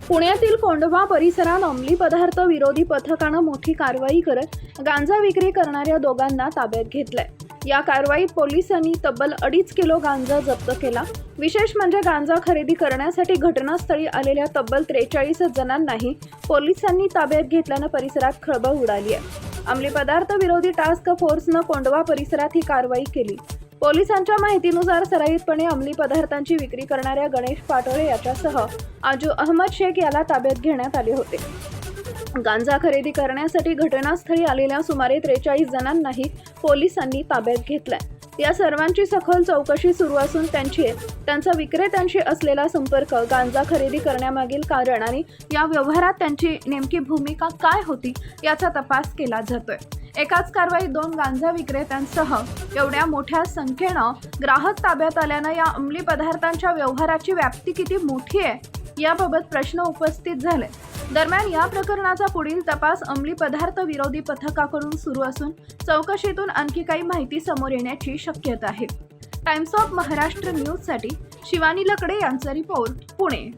पुण्यातील कोंढवा परिसरात अंमली पदार्थ विरोधी पथकानं मोठी कारवाई करत गांजा विक्री करणाऱ्या दोघांना ताब्यात घेतलंय। या कारवाईत पोलिसांनी तब्बल 2.5 किलो गांजा जप्त केला। विशेष म्हणजे गांजा खरेदी करण्यासाठी घटनास्थळी आलेल्या तब्बल 43 जणांनाही पोलिसांनी ताब्यात घेतल्यानं परिसरात खळबळ उडाली आहे। अंमली पदार्थ विरोधी टास्क फोर्सनं कोंढवा परिसरात ही कारवाई केली। पोलिसांच्या माहितीनुसार सराईतपणे अंमली पदार्थांची विक्री करणाऱ्या गणेश पाटोळे याच्यासह आजू अहमद शेख याला ताब्यात घेण्यात आले होते। गांजा खरेदी करण्यासाठी घटनास्थळी आलेल्या सुमारे 43 जणांनाही पोलिसांनी ताब्यात घेतलाय। या सर्वांची सखोल चौकशी सुरू असून त्यांचा विक्रेत्यांशी असलेला संपर्क, गांजा खरेदी करण्यामागील कारण आणि या व्यवहारात त्यांची नेमकी भूमिका काय होती याचा तपास केला जातोय। एकाच कारवाईत 2 गांजा विक्रेत्यांसह एवढ्या मोठ्या संख्येनं ग्राहक ताब्यात आल्यानं या अंमली पदार्थांच्या व्यवहाराची व्याप्ती किती मोठी आहे याबाबत प्रश्न उपस्थित झाले। दरम्यान या प्रकरणाचा पुढील तपास अंमली पदार्थ विरोधी पथकाकडून सुरू असून चौकशीतून आणखी काही माहिती समोर येण्याची शक्यता आहे। टाइम्स ऑफ महाराष्ट्र न्यूजसाठी शिवानी लकडे यांचा रिपोर्ट, पुणे।